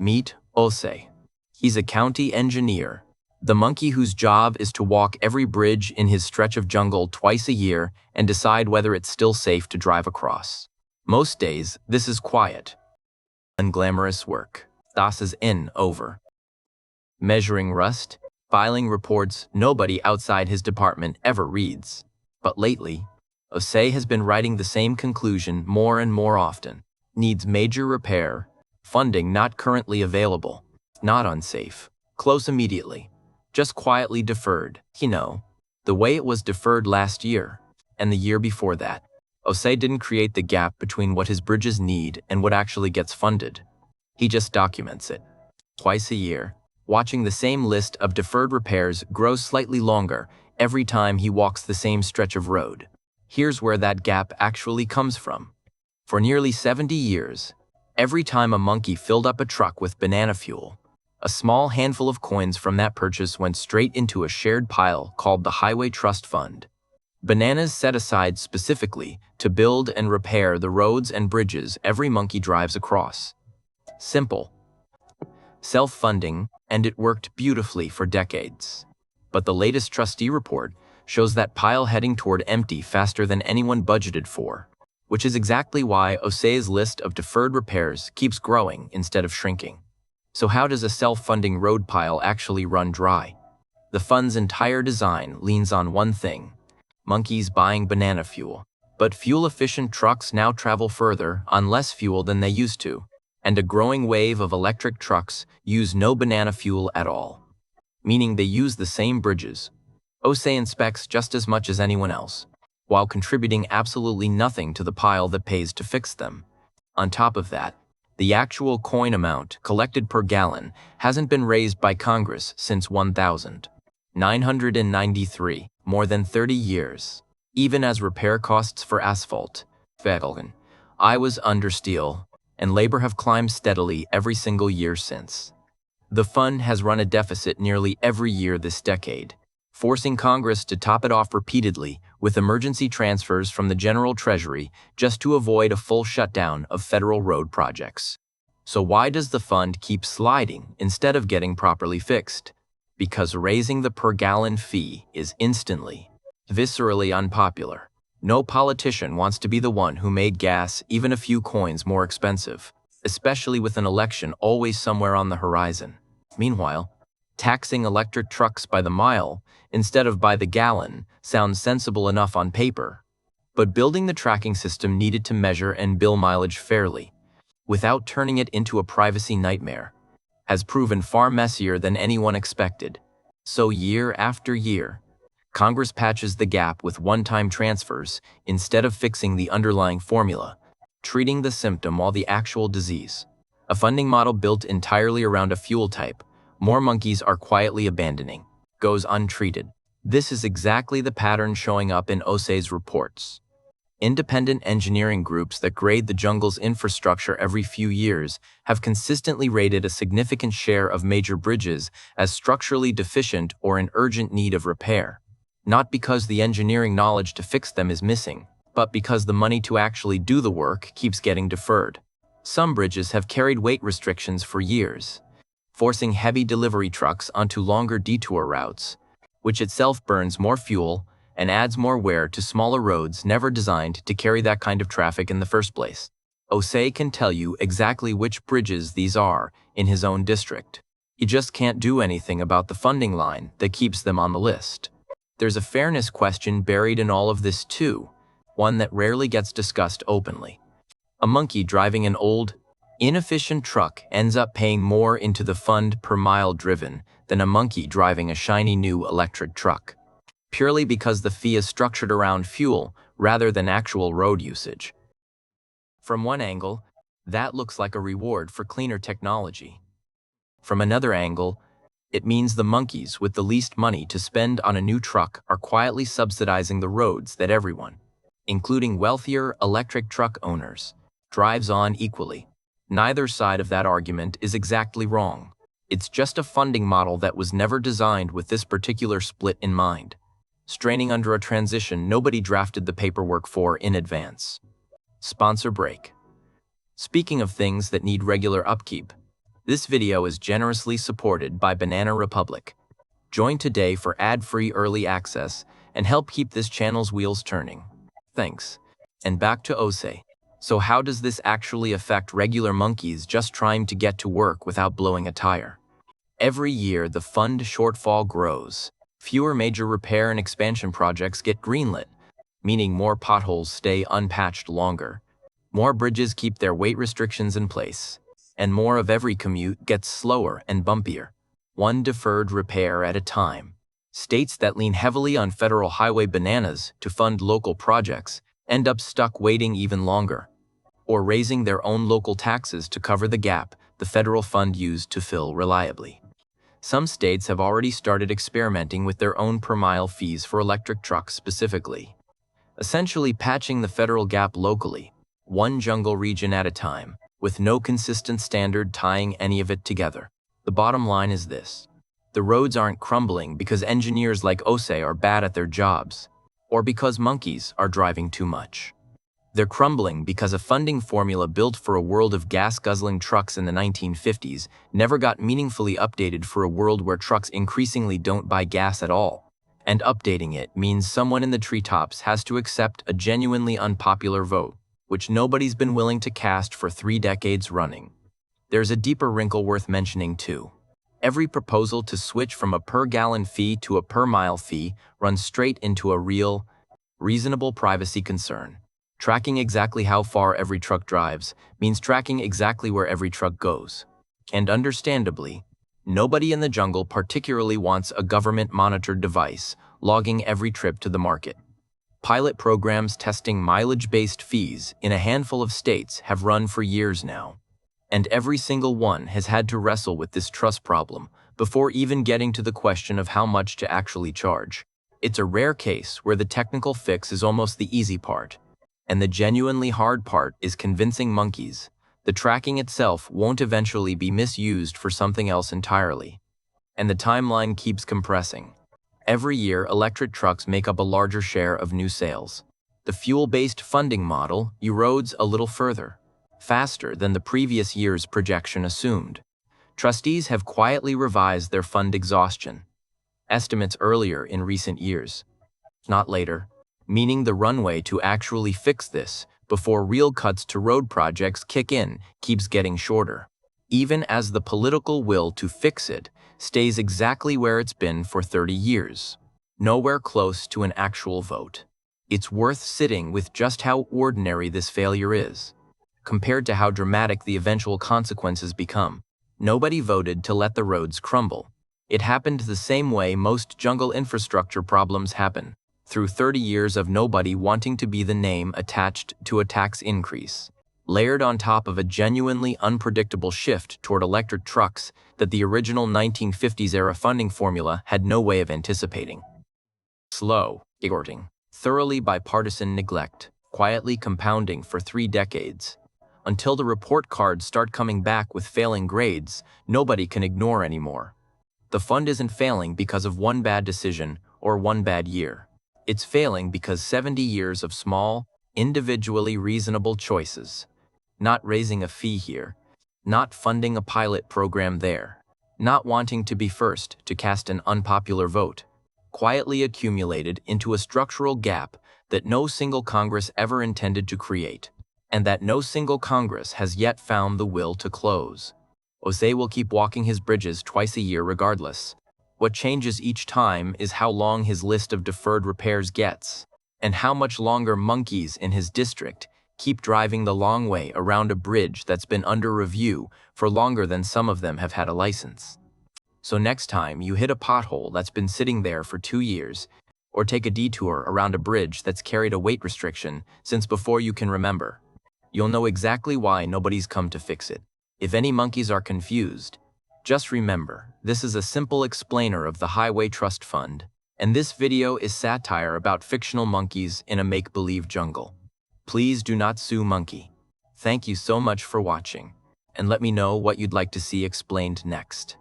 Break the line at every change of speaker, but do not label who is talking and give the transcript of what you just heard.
Meet Ozzy. He's a county engineer, the monkey whose job is to walk every bridge in his stretch of jungle twice a year and decide whether it's still safe to drive across. Most days, this is quiet, unglamorous work. Das is over. Measuring rust, filing reports nobody outside his department ever reads. But lately, Ozzy has been writing the same conclusion more and more often. Needs major repair, funding not currently available, not unsafe, close immediately, just quietly deferred. The way it was deferred last year, and the year before that. Ozzy didn't create the gap between what his bridges need and what actually gets funded. He just documents it. Twice a year, watching the same list of deferred repairs grow slightly longer every time he walks the same stretch of road. Here's where that gap actually comes from. For nearly 70 years, every time a monkey filled up a truck with banana fuel, a small handful of coins from that purchase went straight into a shared pile called the Highway Trust Fund. Bananas set aside specifically to build and repair the roads and bridges every monkey drives across. Simple. Self-funding, and it worked beautifully for decades. But the latest trustee report shows that pile heading toward empty faster than anyone budgeted for, which is exactly why Ozzy's list of deferred repairs keeps growing instead of shrinking. So how does a self-funding road pile actually run dry? The fund's entire design leans on one thing: monkeys buying banana fuel. But fuel-efficient trucks now travel further on less fuel than they used to, and a growing wave of electric trucks use no banana fuel at all, meaning they use the same bridges. Ozzy inspects just as much as anyone else, while contributing absolutely nothing to the pile that pays to fix them. On top of that, the actual coin amount collected per gallon hasn't been raised by Congress since 1993, more than 30 years. Even as repair costs for asphalt, I was under steel, and labor have climbed steadily every single year since. The fund has run a deficit nearly every year this decade, forcing Congress to top it off repeatedly with emergency transfers from the General Treasury just to avoid a full shutdown of federal road projects. So why does the fund keep sliding instead of getting properly fixed? Because raising the per-gallon fee is instantly, viscerally unpopular. No politician wants to be the one who made gas even a few coins more expensive, especially with an election always somewhere on the horizon. Meanwhile, taxing electric trucks by the mile instead of by the gallon sounds sensible enough on paper. But building the tracking system needed to measure and bill mileage fairly, without turning it into a privacy nightmare, has proven far messier than anyone expected. So year after year, Congress patches the gap with one-time transfers instead of fixing the underlying formula, treating the symptom while the actual disease. A funding model built entirely around a fuel type more monkeys are quietly abandoning goes untreated. This is exactly the pattern showing up in Ozzy's reports. Independent engineering groups that grade the jungle's infrastructure every few years have consistently rated a significant share of major bridges as structurally deficient or in urgent need of repair. Not because the engineering knowledge to fix them is missing, but because the money to actually do the work keeps getting deferred. Some bridges have carried weight restrictions for years, forcing heavy delivery trucks onto longer detour routes, which itself burns more fuel and adds more wear to smaller roads never designed to carry that kind of traffic in the first place. Ozzy can tell you exactly which bridges these are in his own district. He just can't do anything about the funding line that keeps them on the list. There's a fairness question buried in all of this too, one that rarely gets discussed openly. A monkey driving an old, inefficient truck ends up paying more into the fund per mile driven than a monkey driving a shiny new electric truck, purely because the fee is structured around fuel rather than actual road usage. From one angle, that looks like a reward for cleaner technology. From another angle, it means the monkeys with the least money to spend on a new truck are quietly subsidizing the roads that everyone, including wealthier electric truck owners, drives on equally. Neither side of that argument is exactly wrong. It's just a funding model that was never designed with this particular split in mind, straining under a transition nobody drafted the paperwork for in advance. Sponsor break. Speaking of things that need regular upkeep, This video is generously supported by Banana Republic. Join today for ad-free early access and help keep this channel's wheels turning. Thanks. And back to Ozzy. So how does this actually affect regular monkeys just trying to get to work without blowing a tire? Every year, the fund shortfall grows. Fewer major repair and expansion projects get greenlit, meaning more potholes stay unpatched longer. More bridges keep their weight restrictions in place, and more of every commute gets slower and bumpier, one deferred repair at a time. States that lean heavily on federal highway bananas to fund local projects end up stuck waiting even longer, or raising their own local taxes to cover the gap the federal fund used to fill reliably. Some states have already started experimenting with their own per-mile fees for electric trucks specifically, essentially patching the federal gap locally, one jungle region at a time, with no consistent standard tying any of it together. The bottom line is this: the roads aren't crumbling because engineers like Ozzy are bad at their jobs, or because monkeys are driving too much. They're crumbling because a funding formula built for a world of gas-guzzling trucks in the 1950s never got meaningfully updated for a world where trucks increasingly don't buy gas at all. And updating it means someone in the treetops has to accept a genuinely unpopular vote, which nobody's been willing to cast for 3 decades running. There's a deeper wrinkle worth mentioning too. Every proposal to switch from a per-gallon fee to a per-mile fee runs straight into a reasonable privacy concern. Tracking exactly how far every truck drives means tracking exactly where every truck goes. And understandably, nobody in the jungle particularly wants a government-monitored device logging every trip to the market. Pilot programs testing mileage-based fees in a handful of states have run for years now, and every single one has had to wrestle with this trust problem before even getting to the question of how much to actually charge. It's a rare case where the technical fix is almost the easy part, and the genuinely hard part is convincing monkeys the tracking itself won't eventually be misused for something else entirely. And the timeline keeps compressing. Every year, electric trucks make up a larger share of new sales. The fuel-based funding model erodes a little further, faster than the previous year's projection assumed. Trustees have quietly revised their fund exhaustion estimates earlier in recent years, not later, meaning the runway to actually fix this before real cuts to road projects kick in keeps getting shorter, even as the political will to fix it stays exactly where it's been for 30 years, nowhere close to an actual vote. It's worth sitting with just how ordinary this failure is, compared to how dramatic the eventual consequences become. Nobody voted to let the roads crumble. It happened the same way most jungle infrastructure problems happen, through 30 years of nobody wanting to be the name attached to a tax increase, layered on top of a genuinely unpredictable shift toward electric trucks that the original 1950s-era funding formula had no way of anticipating. Slow, exhausting, thoroughly bipartisan neglect, quietly compounding for 3 decades. Until the report cards start coming back with failing grades, nobody can ignore anymore. The fund isn't failing because of one bad decision or one bad year. It's failing because 70 years of small, individually reasonable choices, not raising a fee here, not funding a pilot program there, not wanting to be first to cast an unpopular vote, quietly accumulated into a structural gap that no single Congress ever intended to create, and that no single Congress has yet found the will to close. Ozzy will keep walking his bridges twice a year regardless. What changes each time is how long his list of deferred repairs gets, and how much longer monkeys in his district keep driving the long way around a bridge that's been under review for longer than some of them have had a license. So next time you hit a pothole that's been sitting there for 2 years, or take a detour around a bridge that's carried a weight restriction since before you can remember, you'll know exactly why nobody's come to fix it. If any monkeys are confused, just remember, this is a simple explainer of the Highway Trust Fund, and this video is satire about fictional monkeys in a make-believe jungle. Please do not sue monkey. Thank you so much for watching, and let me know what you'd like to see explained next.